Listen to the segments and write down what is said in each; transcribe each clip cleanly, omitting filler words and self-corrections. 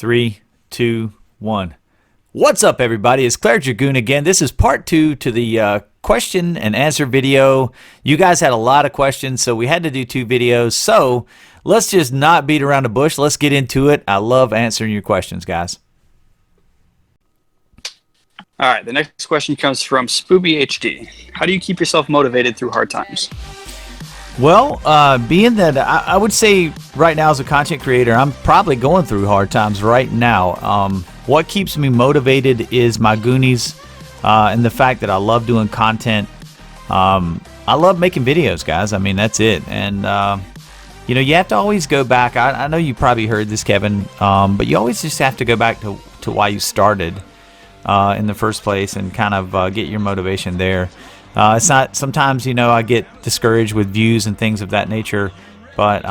3, 2, 1. What's up, everybody? It's Clericdragoon again. This is part 2 to the question and answer video. You guys had a lot of questions, so we had to do 2 videos. So let's just not beat around the bush. Let's get into it. I love answering your questions, guys. All right, the next question comes from Spooby HD. How do you keep yourself motivated through hard times? Well, being that I would say right now as a content creator, I'm probably going through hard times right now. What keeps me motivated is my Goonies and the fact that I love doing content. I love making videos, guys. I mean, that's it. And, you know, you have to always go back. I know you probably heard this, Kevin, but you always just have to go back to why you started in the first place and kind of get your motivation there. It's not, sometimes, you know, I get discouraged with views and things of that nature, but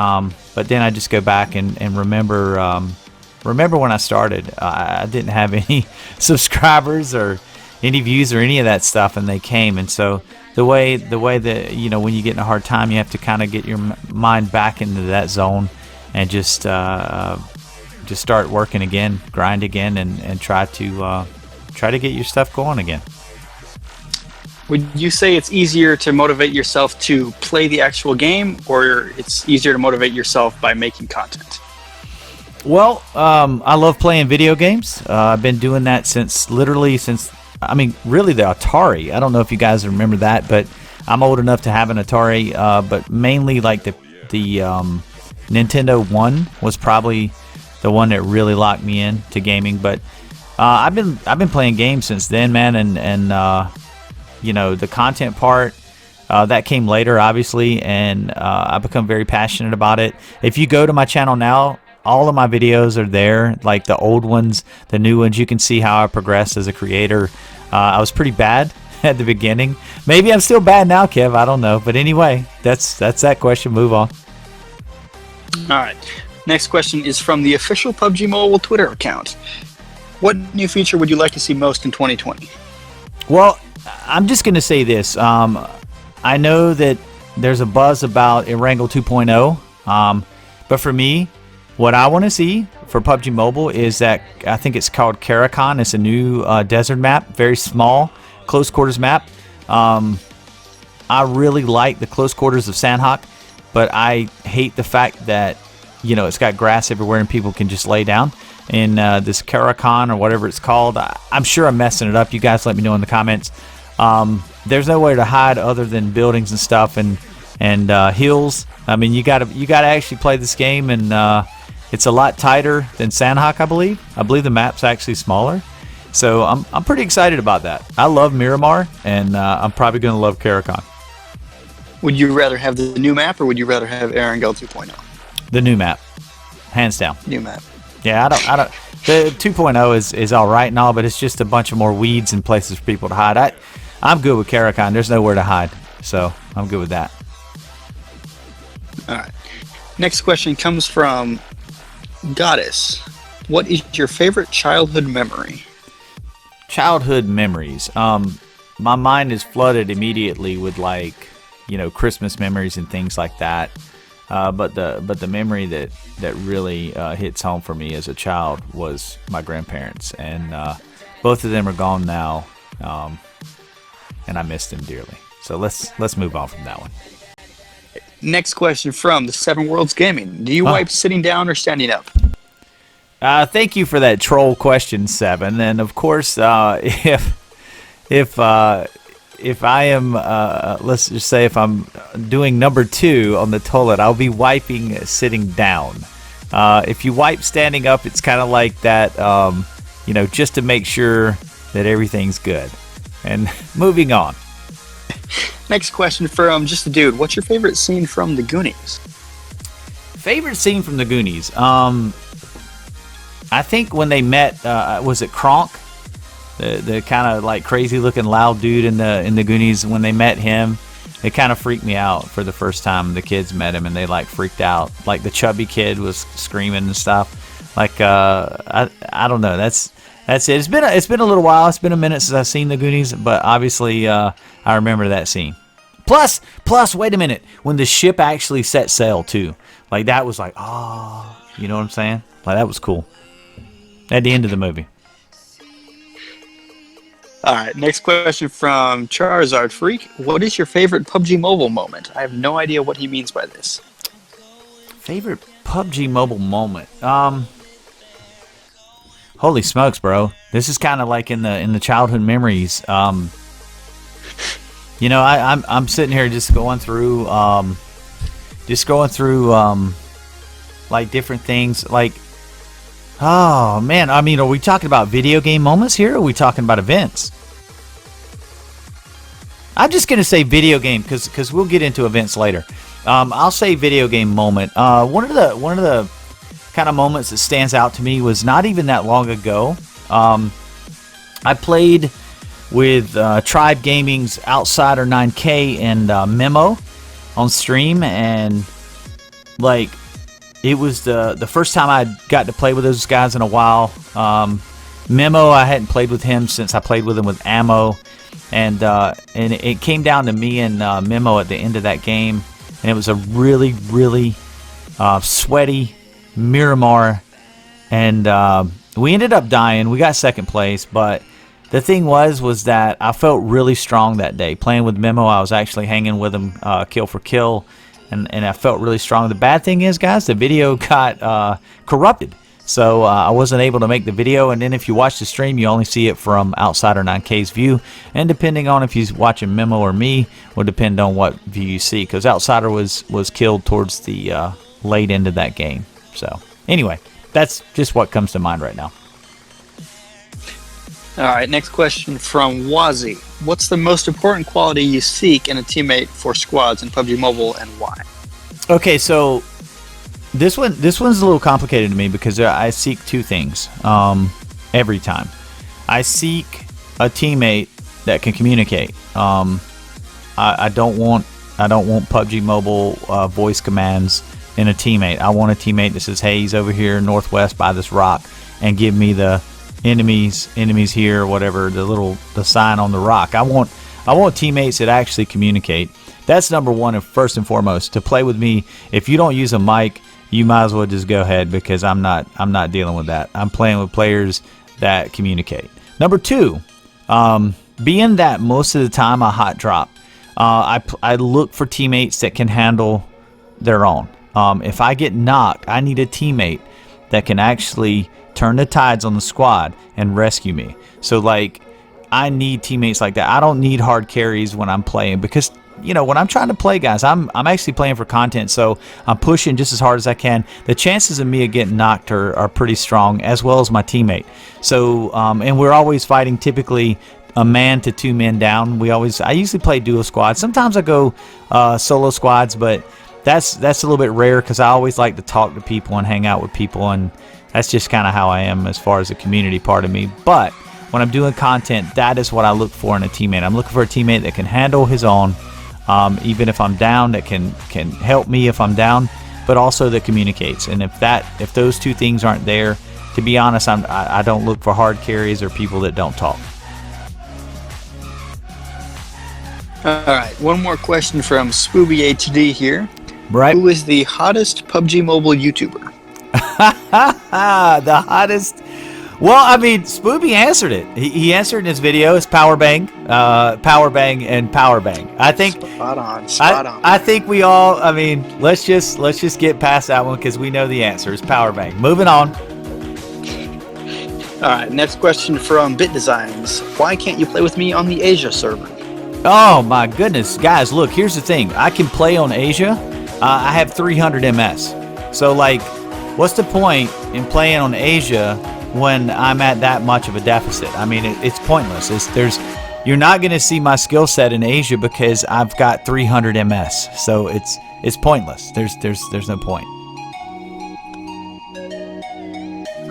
then I just go back and remember when I started. I didn't have any subscribers or any views or any of that stuff, and they came. And so the way that, you know, when you get in a hard time, you have to kind of get your mind back into that zone and just start working again, grind again, and try to get your stuff going again. Would you say it's easier to motivate yourself to play the actual game, or it's easier to motivate yourself by making content? Well, I love playing video games. I've been doing that since really the Atari. I don't know if you guys remember that, but I'm old enough to have an Atari. But mainly like the Nintendo 1 was probably the one that really locked me in to gaming. But I've been playing games since then, man, and you know, the content part that came later, obviously, and I've become very passionate about it. If you go to my channel now, all of my videos are there, like the old ones, the new ones. You can see how I progressed as a creator. I was pretty bad at the beginning. Maybe I'm still bad now, Kev. I don't know. But anyway, that's that question. Move on. All right. Next question is from the official PUBG Mobile Twitter account. What new feature would you like to see most in 2020? Well, I'm just going to say this. I know that there's a buzz about Erangel 2.0, but for me, what I want to see for PUBG Mobile is that I think it's called Clericdragoon. It's a new desert map, very small, close quarters map. I really like the close quarters of Sandhawk, but I hate the fact that, you know, it's got grass everywhere and people can just lay down. In this Clericdragoon or whatever it's called, I'm sure I'm messing it up. You guys let me know in the comments. There's nowhere to hide other than buildings and stuff and hills. I mean, you gotta actually play this game, and it's a lot tighter than Sandhawk, I believe. I believe the map's actually smaller. So I'm pretty excited about that. I love Miramar, and I'm probably gonna love Clericdragoon. Would you rather have the new map, or would you rather have Erangel 2.0? The new map, hands down. New map. Yeah, I don't. The 2.0 is all right and all, but it's just a bunch of more weeds and places for people to hide. I'm good with Clericdragoon. There's nowhere to hide, so I'm good with that. All right. Next question comes from Goddess. What is your favorite childhood memory? Childhood memories. My mind is flooded immediately with, like, you know, Christmas memories and things like that. But the memory that really hits home for me as a child was my grandparents, and both of them are gone now, and I miss them dearly. So let's move on from that one. Next question from the Seven Worlds Gaming. Do you wipe sitting down or standing up? Thank you for that troll question, Seven. And of course, if I am, let's just say if I'm doing number 2 on the toilet, I'll be wiping sitting down. If you wipe standing up, it's kind of like that, you know, just to make sure that everything's good. And moving on. Next question from Just a Dude. What's your favorite scene from the Goonies? Favorite scene from the Goonies? I think when they met, was it Kronk? The kind of like crazy looking loud dude in the Goonies. When they met him, it kind of freaked me out for the first time. The kids met him and they like freaked out. Like the chubby kid was screaming and stuff. Like I don't know. That's it. It's been a little while. It's been a minute since I've seen the Goonies, but obviously I remember that scene. Plus, wait a minute. When the ship actually set sail too, like that was like, oh, you know what I'm saying? Like that was cool. at the end of the movie. All right, next question from Charizard Freak. What is your favorite PUBG Mobile moment? I have no idea what he means by this. Favorite PUBG Mobile moment? Holy smokes, bro! This is kind of like in the childhood memories. I'm sitting here just going through like different things. Like, oh man, I mean, are we talking about video game moments here? Or are we talking about events? I'm just gonna say video game because we'll get into events later. I'll say video game moment. One of the kind of moments that stands out to me was not even that long ago. I played with Tribe Gaming's Outsider 9K and Memo on stream, and like it was the first time I got to play with those guys in a while. Memo, I hadn't played with him since I played with him with Ammo, and it came down to me and Memo at the end of that game, and it was a really sweaty Miramar, and we ended up dying. We got second place, but the thing was that I felt really strong that day. Playing with Memo, I was actually hanging with him kill for kill, and I felt really strong. The bad thing is, guys, the video got corrupted, so I wasn't able to make the video, and then if you watch the stream, you only see it from Outsider 9K's view, and depending on if he's watching Memo or me, will depend on what view you see, because Outsider was killed towards the late end of that game. So anyway, that's just what comes to mind right now. All right, next question from Wazi. What's the most important quality you seek in a teammate for squads in PUBG Mobile, and why? Okay, so this one's a little complicated to me because I seek two things every time. I seek a teammate that can communicate. I don't want PUBG Mobile voice commands in a teammate. I want a teammate that says, hey, he's over here northwest by this rock, and give me the enemies here, or whatever, the sign on the rock. I want teammates that actually communicate. That's number one and first and foremost. To play with me, if you don't use a mic, you might as well just go ahead, because I'm not dealing with that. I'm playing with players that communicate. Number two, being that most of the time I hot drop, I look for teammates that can handle their own. If I get knocked, I need a teammate that can actually turn the tides on the squad and rescue me. So like, I need teammates like that. I don't need hard carries when I'm playing, because when I'm trying to play, guys, I'm actually playing for content, so I'm pushing just as hard as I can. The chances of me getting knocked are pretty strong, as well as my teammate. So and we're always fighting typically a man to two men down. I usually play duo squads. Sometimes I go solo squads, but that's a little bit rare, because I always like to talk to people and hang out with people, and that's just kind of how I am as far as the community part of me. But when I'm doing content, that is what I look for in a teammate. I'm looking for a teammate that can handle his own, even if I'm down, that can help me if I'm down, but also that communicates. And if those two things aren't there, to be honest, I don't look for hard carries or people that don't talk. All right, one more question from Spooby HD here. Right. Who is the hottest PUBG Mobile YouTuber? The hottest. Well, I mean, Spooby answered it. He answered in his video. It's Powerbang, and Powerbang. I think. Spot on. I think we all. I mean, let's just get past that one, because we know the answer is Powerbang. Moving on. All right, next question from Bit Designs. Why can't you play with me on the Asia server? Oh my goodness, guys! Look, here's the thing. I can play on Asia. I have 300 MS. So like, what's the point in playing on Asia when I'm at that much of a deficit? I mean, it's pointless. You're not going to see my skill set in Asia because I've got 300 MS. So it's pointless. There's no point.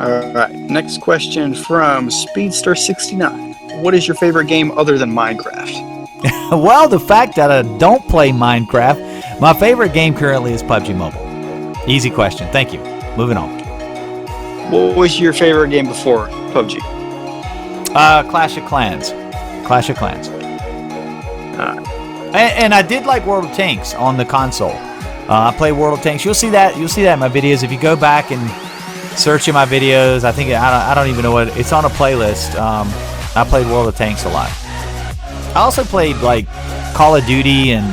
All right. Next question from Speedster69. What is your favorite game other than Minecraft? Well, the fact that I don't play Minecraft, my favorite game currently is PUBG Mobile. Easy question. Thank you. Moving on. What was your favorite game before PUBG? Clash of Clans. And I did like World of Tanks on the console. I play World of Tanks. You'll see that in my videos. If you go back and searching my videos. I think I don't even know what it's on a playlist. I played World of Tanks a lot. I also played like Call of Duty and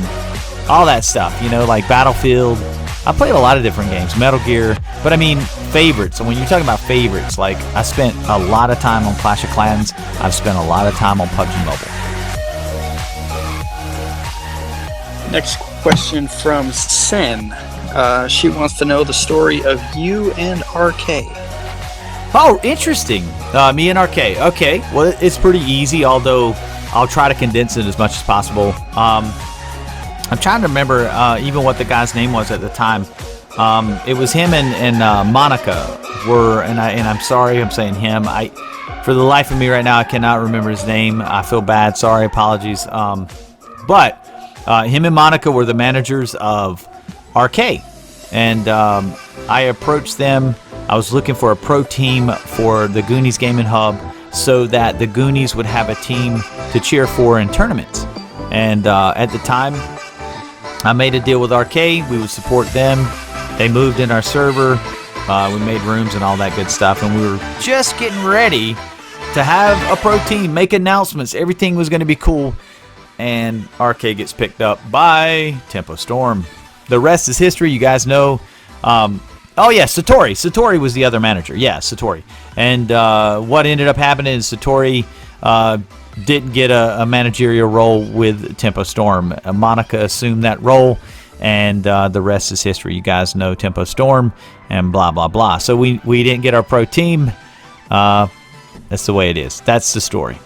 all that stuff, you know, like Battlefield. I played a lot of different games, Metal Gear, but I mean favorites. And when you're talking about favorites, like I spent a lot of time on Clash of Clans. I've spent a lot of time on PUBG Mobile. Next question from Sen. She wants to know the story of you and RK. Oh, interesting. Me and RK. Okay, well, it's pretty easy, although I'll try to condense it as much as possible. I'm trying to remember even what the guy's name was at the time. It was him and Monica were, and I'm sorry I'm saying him. For the life of me right now, I cannot remember his name. I feel bad. Sorry, apologies. But him and Monica were the managers of RK, and I approached them. I was looking for a pro team for the Goonies Gaming Hub so that the Goonies would have a team to cheer for in tournaments. And at the time, I made a deal with RK. We would support them. They moved in our server. We made rooms and all that good stuff. And we were just getting ready to have a pro team, make announcements. Everything was going to be cool. And RK gets picked up by Tempo Storm. The rest is history. You guys know. Oh, yeah, Satori. Satori was the other manager. Yeah, Satori. And what ended up happening is Satori didn't get a managerial role with Tempo Storm. Monica assumed that role, and the rest is history. You guys know Tempo Storm and blah, blah, blah. So we didn't get our pro team. That's the way it is. That's the story.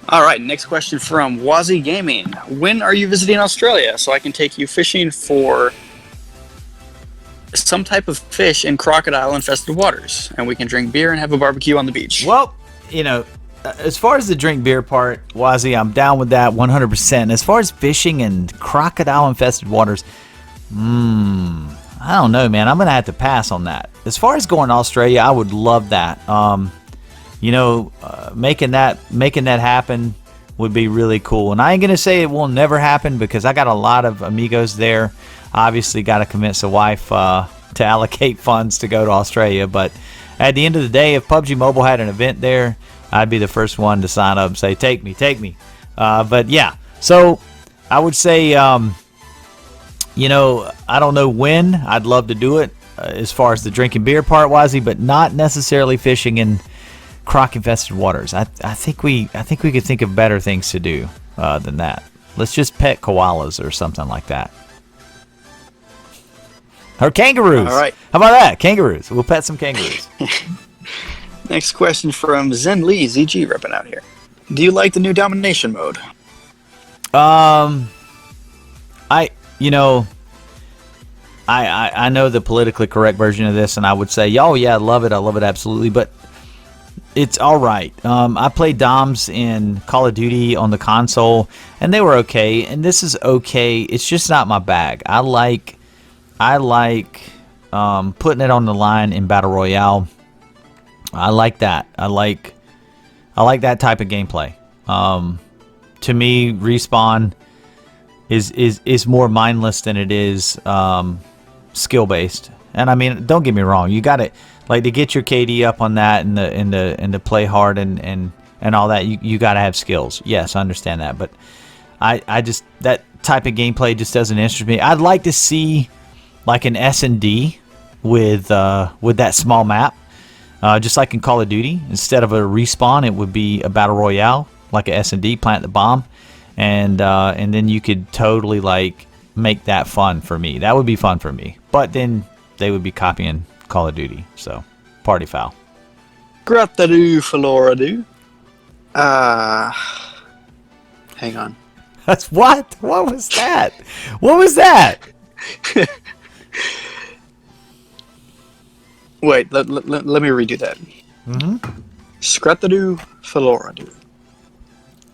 All right, next question from Wazzy Gaming. When are you visiting Australia so I can take you fishing for some type of fish in crocodile-infested waters, and we can drink beer and have a barbecue on the beach? Well, you know, as far as the drink beer part, Wazzy, I'm down with that 100%. As far as fishing in crocodile-infested waters, I don't know, man. I'm going to have to pass on that. As far as going to Australia, I would love that. Making that happen would be really cool. And I ain't going to say it will never happen because I got a lot of amigos there. Obviously, got to convince the wife to allocate funds to go to Australia. But at the end of the day, if PUBG Mobile had an event there, I'd be the first one to sign up and say, take me. But yeah, so I would say, I don't know when. I'd love to do it as far as the drinking beer part, Wazzy, but not necessarily fishing in croc-infested waters. I think we could think of better things to do than that. Let's just pet koalas or something like that. Or kangaroos. All right. How about that? Kangaroos. We'll pet some kangaroos. Next question from Zen Lee, ZG repping out here. Do you like the new domination mode? I know the politically correct version of this, and I would say, oh yeah, I love it absolutely, but it's all right. I played DOMs in Call of Duty on the console, and they were okay, and this is okay. It's just not my bag. I like putting it on the line in Battle Royale. I like that. I like that type of gameplay. To me, Respawn is more mindless than it is skill based. And I mean, don't get me wrong. You got it, like, to get your KD up on that and the play hard and all that. You got to have skills. Yes, I understand that, but I just, that type of gameplay just doesn't interest me. I'd like to see like an S&D with that small map. Just like in Call of Duty, instead of a respawn, it would be a battle royale, like a S&D, plant the bomb, and then you could totally like make that fun for me. That would be fun for me. But then they would be copying Call of Duty, so party foul. Gratadoo, Florida. Hang on. That's what? What was that? What was that? Wait, let me redo that. Scratadoo, Florida.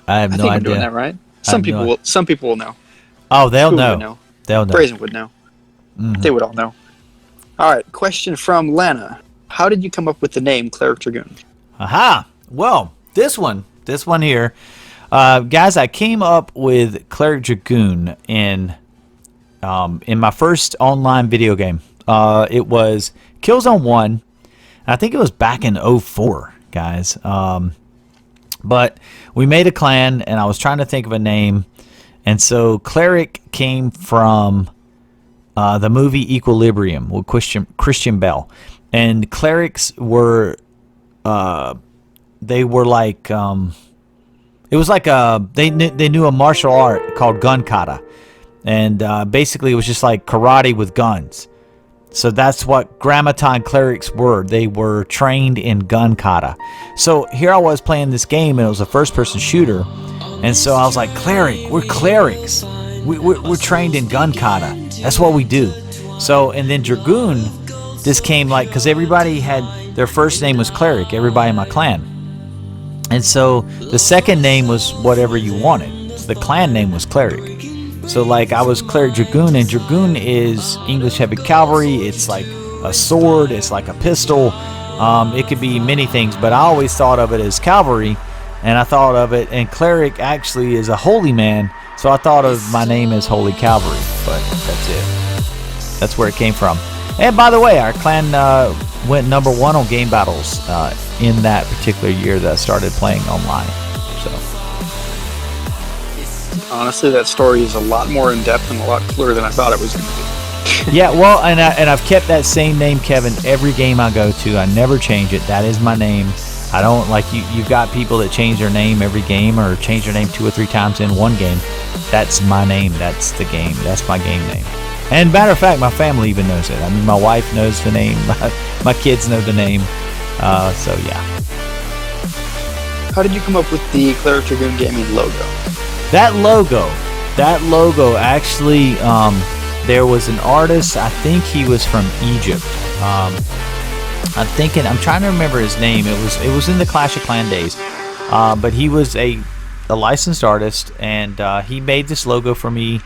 I have no idea. I'm doing that right. Some people will know. Oh, they'll know. They'll know. Brazen would know. They would all know. All right, question from Lana. How did you come up with the name Clericdragoon? Aha! Well, this one here, guys. I came up with Clericdragoon in my first online video game. It was Killzone 1, I think it was back in '04, guys. But we made a clan, and I was trying to think of a name. And so Cleric came from the movie Equilibrium with Christian Bale. And clerics were, they were like, it was like they knew a martial art called gun kata. And basically it was just like karate with guns. So that's what Grammaton clerics were. They were trained in gun kata. So here I was playing this game, and it was a first-person shooter. And so I was like, cleric, we're clerics. We're trained in gun kata. That's what we do. So, and then Dragoon, this came like, because everybody had, their first name was cleric, everybody in my clan. And so the second name was whatever you wanted. So the clan name was cleric. So like I was Clericdragoon, and Dragoon is English heavy cavalry. It's like a sword. It's like a pistol. It could be many things, but I always thought of it as cavalry, and I thought of it, and cleric actually is a holy man, so I thought of my name as Holy Cavalry, but that's it. That's where it came from. And by the way, our clan went #1 on game battles in that particular year that I started playing online. So. Honestly, that story is a lot more in-depth and a lot cooler than I thought it was going to be. Yeah, well, and I've kept that same name, Kevin, every game I go to. I never change it. That is my name. I don't, like, you've got people that change their name every game or change their name 2 or 3 times in one game. That's my name. That's the game. That's my game name. And matter of fact, my family even knows it. I mean, my wife knows the name. My kids know the name. So, yeah. How did you come up with the Clericdragoon Gaming logo? That logo actually, there was an artist, I think he was from Egypt. I'm trying to remember his name. It was in the Clash of Clan days. But he was a licensed artist, and he made this logo for me.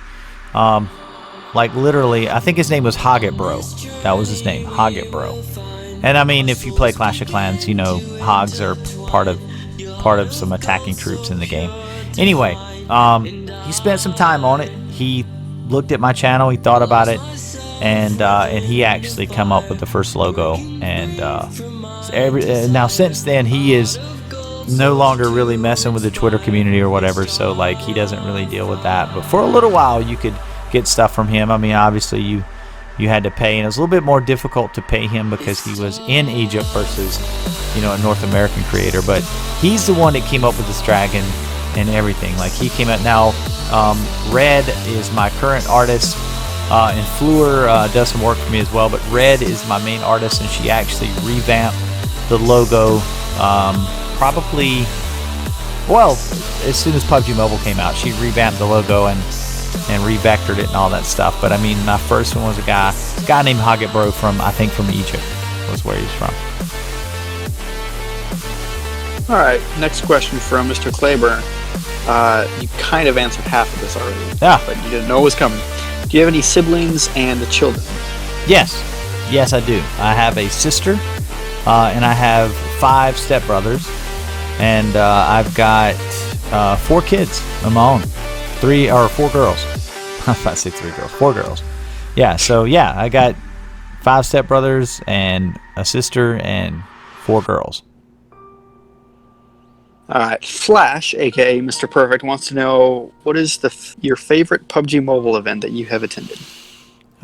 Like literally, I think his name was Hoggett Bro. That was his name, Hoggett Bro. And I mean, if you play Clash of Clans, you know hogs are part of some attacking troops in the game. Anyway, he spent some time on it. He looked at my channel, he thought about it, and he actually come up with the first logo. And now since then, he is no longer really messing with the Twitter community or whatever. So like, he doesn't really deal with that. But for a little while, you could get stuff from him. I mean, obviously you had to pay, and it was a little bit more difficult to pay him because he was in Egypt versus, a North American creator. But he's the one that came up with this dragon and everything. Like, he came out now. Red is my current artist, and Fleur does some work for me as well. But Red is my main artist, and she actually revamped the logo. Probably, well, as soon as PUBG Mobile came out, she revamped the logo and revectored it and all that stuff. But I mean, my first one was a guy named Hoggett Bro from Egypt, was where he's from. All right, next question from Mr. Claiborne. You kind of answered half of this already, but you didn't know it was coming. Do you have any siblings and children? Yes, I do. I have a sister, and I have 5 stepbrothers, and I've got 4 kids of my own. 4 girls. I was about to say 3 girls. 4 girls. Yeah, so yeah, I got 5 stepbrothers and a sister and 4 girls. All right, Flash, aka Mr. Perfect, wants to know, what is your favorite PUBG Mobile event that you have attended?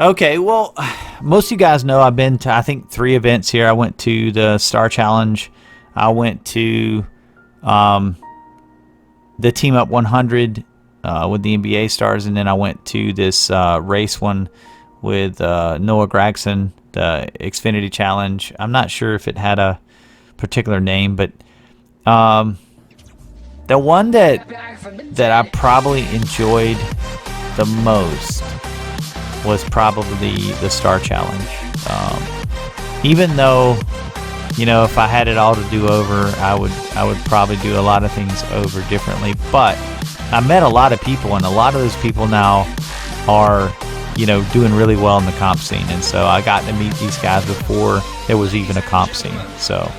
Okay, well, most of you guys know I've been to, I think, 3 events here. I went to the Star Challenge. I went to the Team Up 100 with the NBA stars, and then I went to this race one with Noah Gragson, the Xfinity Challenge. I'm not sure if it had a particular name, but the one that I probably enjoyed the most was probably the Star Challenge. Even though, if I had it all to do over, I would probably do a lot of things over differently. But I met a lot of people, and a lot of those people now are, doing really well in the comp scene. And so I got to meet these guys before there was even a comp scene. So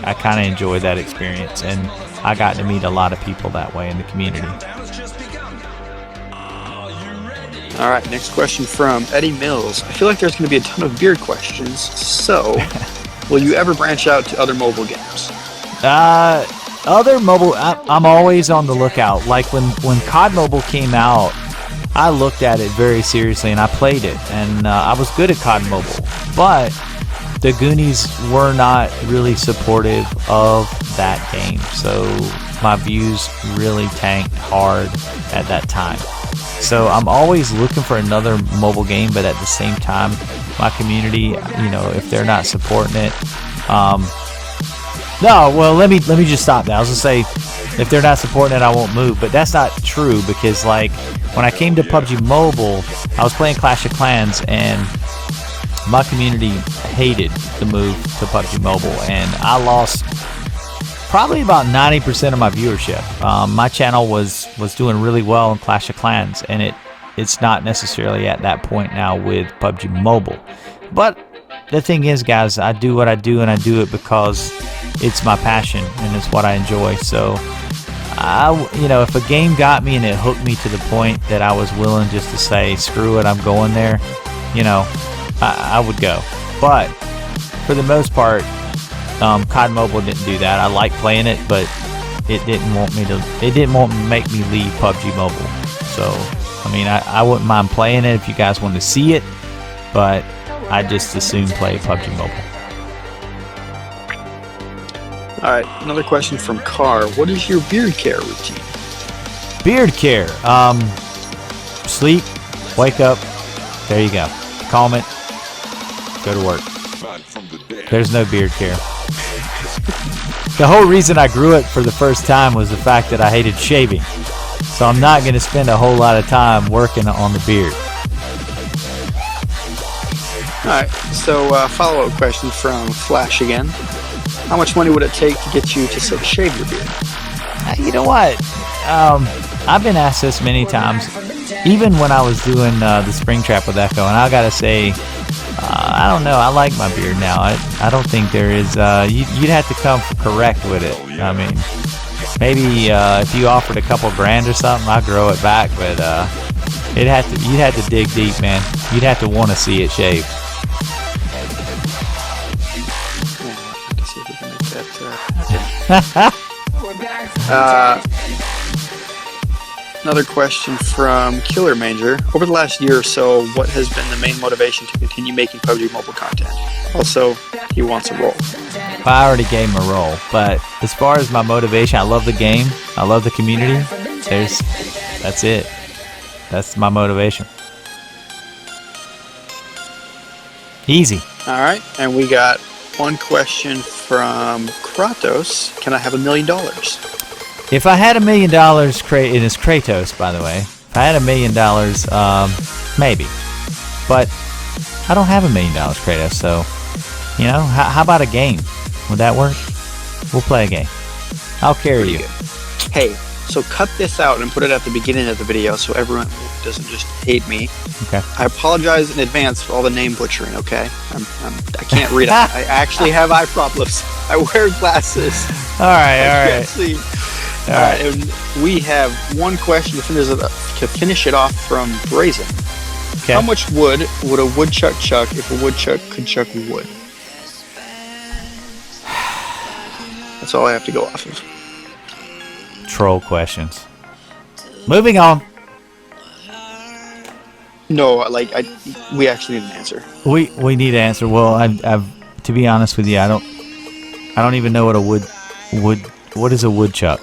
I kind of enjoyed that experience, and I got to meet a lot of people that way in the community. All right, next question from Eddie Mills. I feel like there's going to be a ton of beard questions, so Will you ever branch out to other mobile games? Other mobile, I'm always on the lookout. Like when COD Mobile came out, I looked at it very seriously and I played it, and I was good at COD Mobile. But the Goonies were not really supportive of that game, so my views really tanked hard at that time. So I'm always looking for another mobile game, but at the same time, my community, you know, if they're not supporting it, no, well, let me just stop that. I was gonna say, if they're not supporting it, I won't move, but that's not true, because like when I came to PUBG Mobile, I was playing Clash of Clans, and my community hated the move to PUBG Mobile, and I lost probably about 90% of my viewership. My channel was doing really well in Clash of Clans, and it's not necessarily at that point now with PUBG Mobile. But the thing is, guys, I do what I do, and I do it because it's my passion and it's what I enjoy. So you know, if a game got me and it hooked me to the point that I was willing just to say, screw it, I'm going there, you know, I would go. But for the most part, COD Mobile didn't do that. I like playing it, but it didn't want me to make me leave PUBG Mobile. So I mean, I wouldn't mind playing it if you guys want to see it, but I just as soon play PUBG Mobile. Alright, another question from Carr. What is your beard care routine? Beard care. Sleep, wake up, there you go. Calm it, go to work. There's no beard care. The whole reason I grew it for the first time was the fact that I hated shaving. So I'm not going to spend a whole lot of time working on the beard. Alright, so follow-up question from Flash again. How much money would it take to get you to shave your beard? You know what? I've been asked this many times, even when I was doing the spring trap with Echo, and I gotta say, I don't know, I like my beard now. I don't think there is, you'd have to come correct with it. I mean, maybe if you offered a couple grand or something, I'd grow it back, but you'd have to dig deep, man. You'd have to want to see it shaved. Another question from Killer Manger. Over the last year or so, what has been the main motivation to continue making PUBG Mobile content? Also, he wants a role. I already gave him a role, but as far as my motivation, I love the game, I love the community. That's it. That's my motivation. Easy. All right, and we got one question from Kratos. Can I have $1 million? If I had $1 million, it is Kratos, by the way. If I had $1 million, maybe. But I don't have $1 million, Kratos. So, you know, how about a game? Would that work? We'll play a game. I'll carry you. Good. Hey, so cut this out and put it at the beginning of the video so everyone doesn't just hate me. Okay. I apologize in advance for all the name butchering. Okay, I can't read. I actually have eye problems. I wear glasses. All right. I can't see. All right, and we have one question to finish it off from Brazen. Okay. How much wood would a woodchuck chuck if a woodchuck could chuck wood? That's all I have to go off of. Troll questions. Moving on. No, like we actually need an answer. We need an answer. Well, I've to be honest with you, I don't even know what a what is a woodchuck?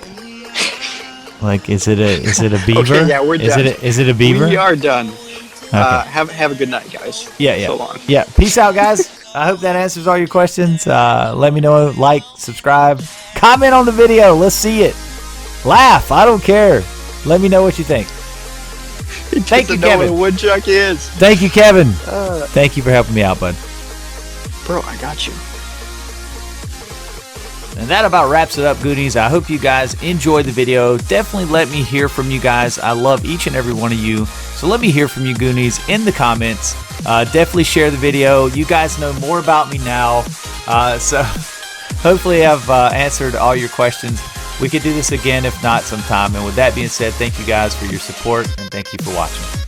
Like, is it a beaver? Okay, yeah, we're done. Is it a beaver? We are done. Okay. Have a good night, guys. Yeah. So long. Yeah. Peace out, guys. I hope that answers all your questions. Let me know. Like, subscribe, comment on the video. Let's see it. Laugh. I don't care. Let me know what you think. Thank you, Kevin. Know what a woodchuck is. Thank you, Kevin. Thank you for helping me out, bud. Bro, I got you. And that about wraps it up, Goonies. I hope you guys enjoyed the video. Definitely let me hear from you guys. I love each and every one of you. So let me hear from you, Goonies, in the comments. Definitely share the video. You guys know more about me now. So hopefully I've answered all your questions. We could do this again, if not sometime. And with that being said, thank you guys for your support, and thank you for watching.